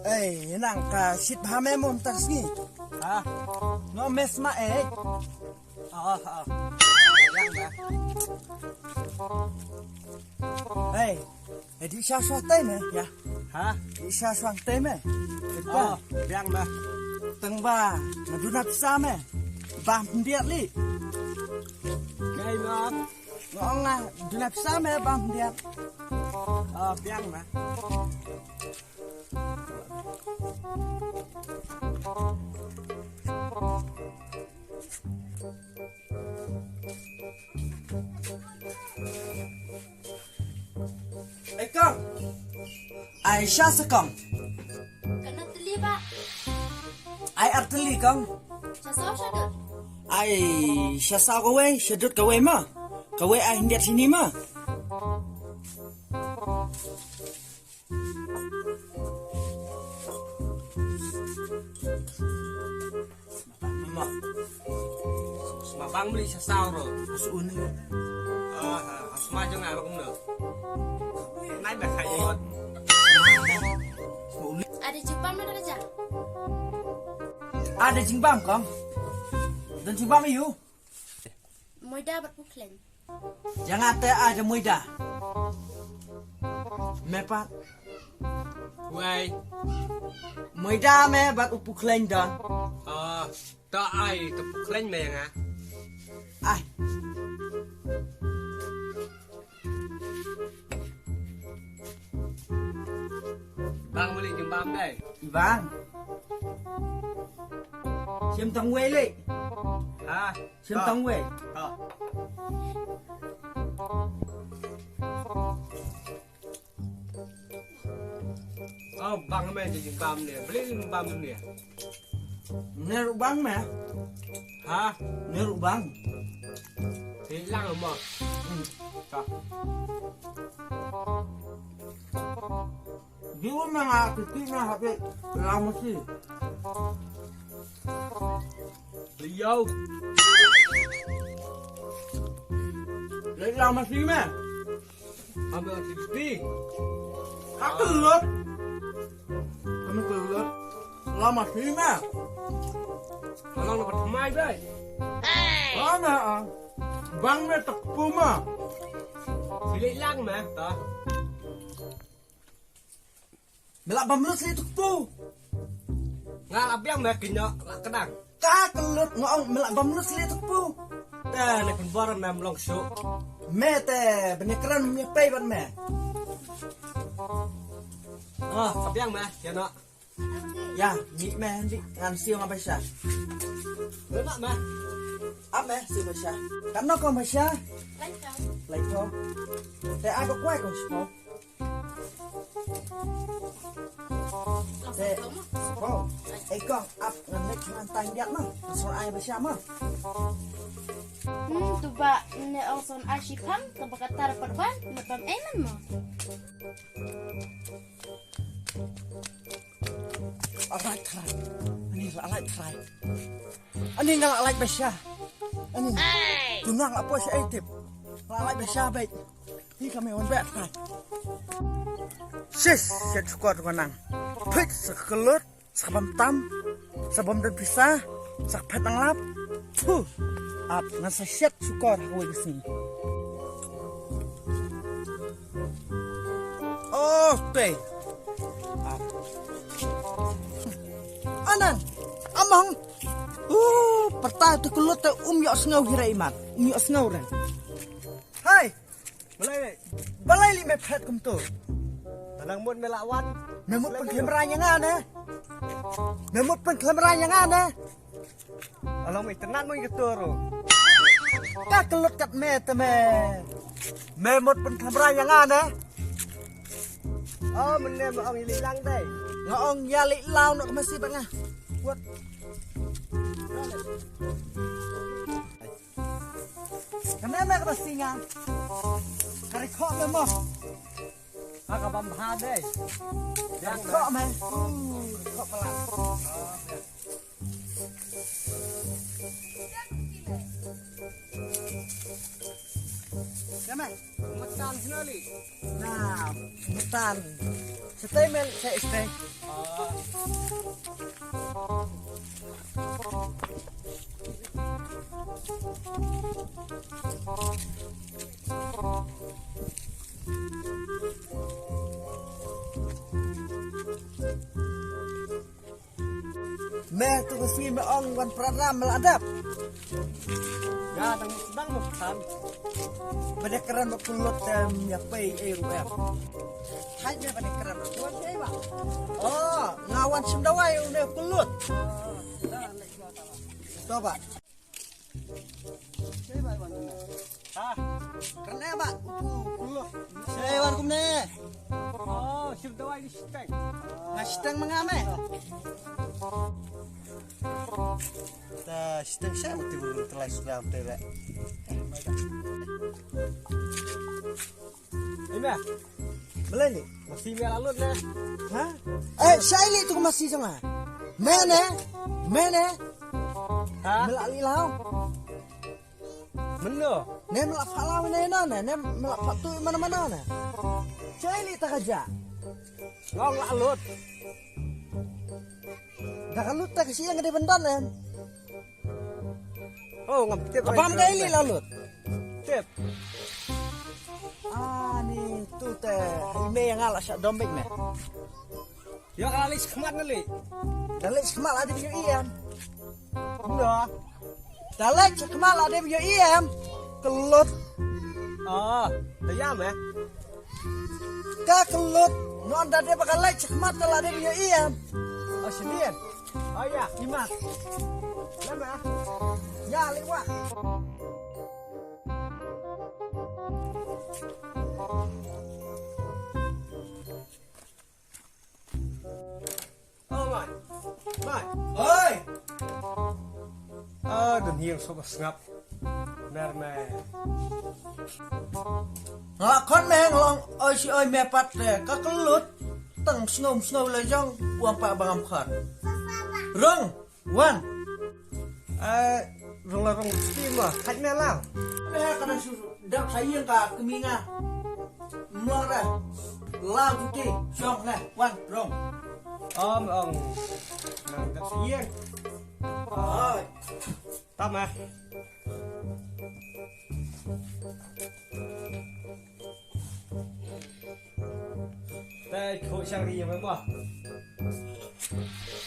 nang ka sit ha me mom tas ni. Ha. No mes ma Yang ba. Di sha sha tay me ya. Ha. Di sha sha tay me. Yang ba. Teng ba, madunat sa me. Ba ndiat li. Kai ma. Ngong nga dunat sa me ba ndiat. Yang ba. Kang, Aisyah sekang. Kena teli pak. Ai arteli kang. Casau syadut. Aisyah kawe, syadut kawe ma. Kawe ai hendak sini ma. Mama. Bang beli sesau rồi. Suun ni. Mai cho ngài mà cũng được. Nãy bà khai rồi. Ada Jepang mana aja? Ada jimbam kang. Dan jimbam iu. Muda berpuklen. Jangan te ada muida. Mepat. Quay. Muida me bat upuk lain dan. Ta ai tập lên mèn à? Ai. Bang beli jembam đây. Bang. Xiêm tông quê li. Hả? Xiêm tông quê. Bang mẹ jadi jembam ni. Beli jembam tu ni. Neru bang me. Hả? Neru bang. Thì lăng rồi mà. Di rumah kecil na HP lama sih. Beli vô. Lấy lama sih me. Ambil TV. Aku lot. Kamu kelut. Lama sih me. Kalau dapat mai đây. Mana bang me tak puma. Beli lăng mà. Đó. Melak bamrus li tuk pu. Nggak labiang mẹ kinh nhọ. Lạc cái đằng. Ka kelut ngong melak bamrus li tuk pu. Tè này còn bò mẹ lòng số. Me te benekeran me pay ban me. Labiang mẹ. Dạ nó. Ya, ni me di ngan siung apa sya. Lớn lắm mẹ. Ap me si basya. Kan no ko basya. Lain kau. Lai ko. Te ai ko kwai ko spo. Te Langsung kamu. spo. Kong ap ngan nek ngan tang diat mah. So ai basya mah. Tu ba ne orang Ashipam tu berkata perban macam eman mo. Alright try. Ani alright try. Ani ngal alright basya. Ani. Tunang apa sya tip. Alright basya baik. Ni kami on back try. Sis, set squad kanang. Pit sekelut, sabam tam, sabam dan pisah, sak pet anglap. Ap ngasa set squad kowe kesini. Oh, teh. Anan, amang. Pertah tu kelut te yok sengau hira iman. Yok sengau ren. Hai. Balai li me pet kum tu. Đang muốn mẹ lạ văn. Memut pen kamera yang ana. Memut pen kamera yang ana. Alang may tenan mo yung katuro. Ka kelut kat me te me. Memut pen kamera yang ana. Mình mo ang ililang day. Ngong yali law nak masih bang ah. Buat. Kenapa ka singa? Kari kho me mo. Ka bam ha day. Yang kho me. Kho pelan. Kenapa? tan sekali. Nah, hutan. Stay mel, saya stay. Meh tu kasi maong wan program meladap. Ya, sedang makan. Pada keran berkulut ya pay RUM. Hanya pada keran berkulut saya bang. Oh, ngawan sendawai udah kulut. Coba. Ah, Kerana pak, kulut. Saya wan kumne. oh, sedawai di stek. Ngasitang mengame. Ta sitang saya mesti bulu telah sudah terek. Ini Boleh ni? masih merah lut deh. Ha? Saya li tu masih sama. Mana? Hah? Melak lau. Bener. Ne melak falau ne nana, ne melak patu mana-mana na. Saya li tak aja. Ngong lah lut. Dah kalau tak siang gede bendan kan. Oh, ngaptip. Abang kali lalut. Tip. Ah ni tu teh ime yang ngalah syak dombek meh. Ya kali sekemat kali. Dalek semal ada video iam. Bener. Dalek semal ada video iam. Kelut, Oh, tayam ya. ka kelut. Non dah dia bakal like semal kalau ada video iam. Oh, sendirian. Oh ya, Dimas. Lama. Ya lewat. Oh, Mai. Mai. Oi. Dan hiang sobat ngap. Mer. Ngakon meh ngelong oi si oi mepat teh ka kelut. Teng snow le jong buang pak bangam khat. Rong, wan. Rong steam lah. Haj melang. Kadang dak saya ka keminga. Mlong dah. Lau cuti, jong lah, wan, rong. Ông. Nang gặp hiang. Oi. Tắm à. Đây, khối sang gì vậy bò?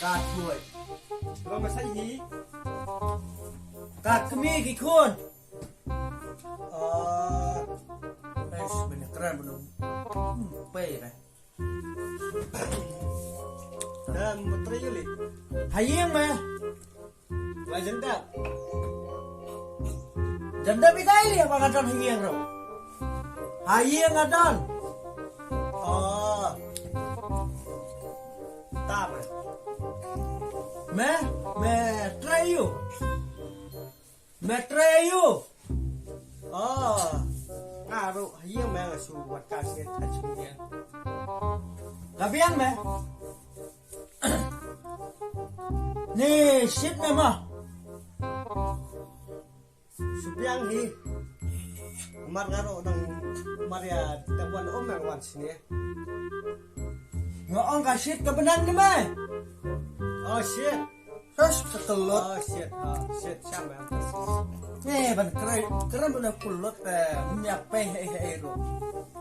Ka chuối. Lo mà say gì? Ka kemi ki kun. Bener keren bener. Pe dah. Dan menteri li. Hayeng meh. Lại dân đạo. Janda bi kai li apa kadon hayeng ro. Hayeng adon. Tạm à. Me trayu. Me trayu. À đâu, hiang mẹ là sù vật cả xe thật chung nhiên. Kabiang meh. Ni shit meh mah. Subiang hi. Mar ngaro nang Maria tabuan om yang wan sini. Ngoong ka shit ka benang ni meh. Oh shit. Terus ketelut. Oh shit. Shit siapa yang Nih ban keren bener kulut menyape ro.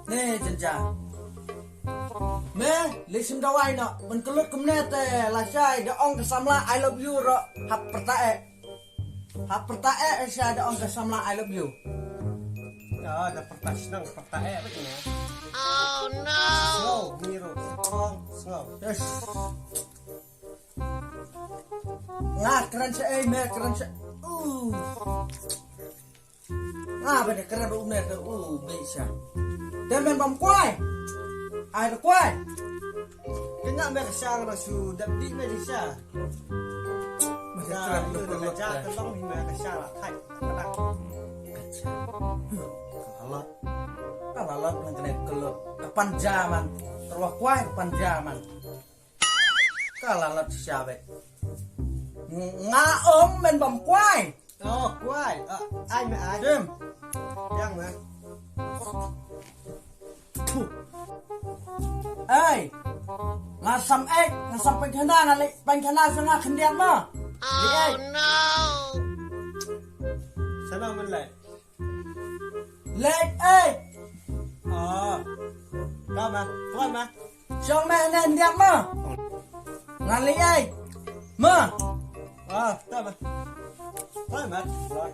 Nih jenja. Meh lisim dawai no ban kulut kumne te la sai de ong kesamla I love you ro hap pertae. Hap pertae sia de ong kesamla I love you. Ya, ada pertas nang pertae apa ini? Oh no. Snow, biru, snow. Yes. Nah keren saya meh keren saya. Bener keren bener bisa. Dan main bom kuai. Ai được kuai. Kena mereka sang rasu, tapi mereka. Mereka itu kerja tolong mereka sang lah, thay, kadang. Kalalot nang kena kelut. Kapan zaman terwah kuai kapan zaman. Kalalot siapa? Ngaom main bom kuai. Oh, kuai. Ai mẹ ai? Dim. Yang mẹ. Ê, ngà xăm ếch, ngà xăm bánh khana, ngà lị bánh khana sang ngà khăn điên mà. Đi ếch. Sao nào mình lại? Lệch ếch. Đó mà, thôi mà. Xong mẹ nền điên mà. Ngà lị ếch. Mà. Đó mà. Thôi mà. Rồi.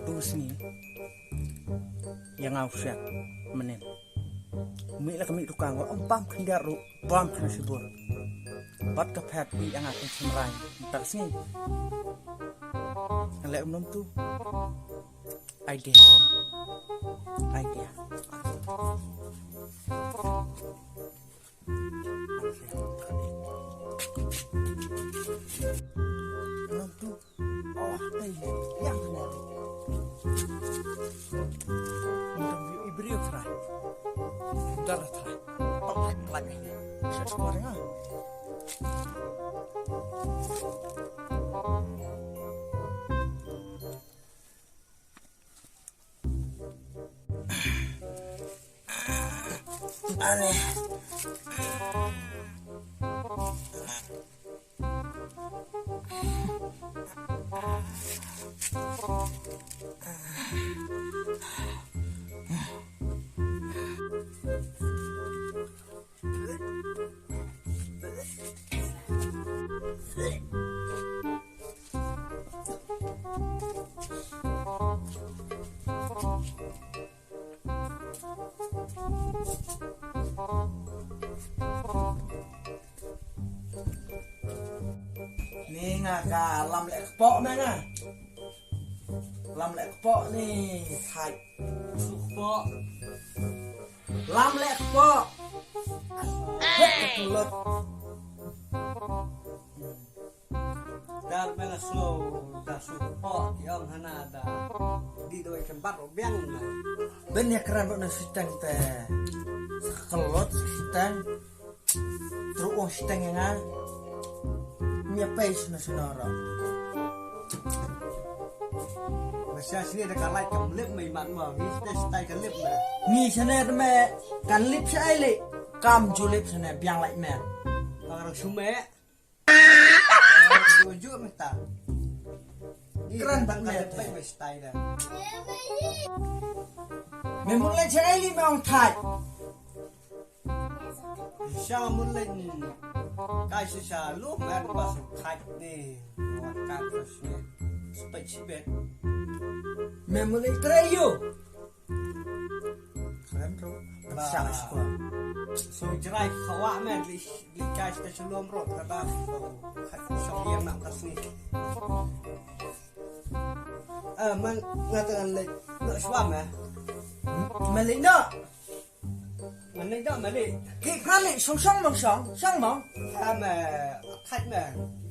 Tu sini. Yang ausyak menen. Umi lah kami tukang wa pam kendaru pam kena sibur. Bat kapet di yang akan semerai. Tak sini. Ngelak umum tu. Idea. Umum tu. Oh, yang benar. Interview Ibrio try. Darah try. Pelan ini. Saya skornya. Aneh. Ni ngà làm lại bọ này nè. Làm lại bọ này thạch bọ. Làm lại bọ. Hết cái lực. Dan mela slow da support yang hana da di doi tempat obiang na. Ben ya keren buat nasi teng teh. Sekelot teng. Terus teng yang mia pace na sonora. Masih sini ada kalai kamlip mai man ma vi stay kalip na. Ni sana me kan lip sai le. Kam julip sana biang like me. Orang sume. Jujur mesta. Keren banget baik baik style dah. Memulai sai li me on thai. Siapa mulai ni? Kasih selalu kan masuk kat ni. Makan terus ni. Spesifik. Memulai terayu. Keren bro. Besar sekolah. So jerai kawak man li kasih sebelum rot kata. Sok yang nak kasih. Man ngatakan le nak suam Malik nak. Mana dah mana? Cái khá lị sống sống mong sống, sáng mong.ถ้ามาคัดมา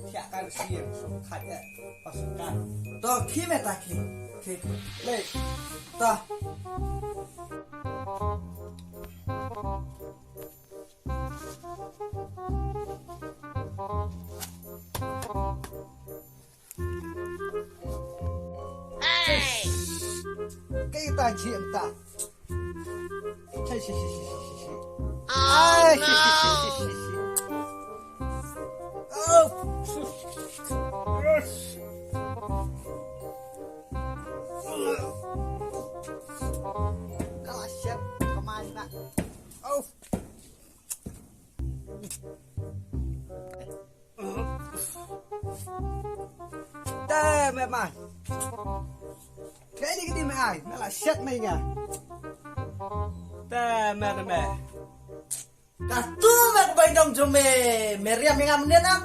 แค่การเสียงคัดเนี่ยประสบการณ์ Tao khi mẹ ta khi. Khi. Lị. Ta. cái ta chuyện ta Xì xì xì xì xì xì. Ai xì xì xì xì xì xì. Oh. Yes. Kalah siap kemana? Oh. Tê mẹ mày. Cái đi mẹ ai? Nó là siết mày nha. Tê mẹ mẹ. Cả tu mẹ bay đồng cho mẹ. Mẹ riêng mình ăn nên ăn.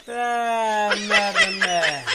Tê mẹ mẹ.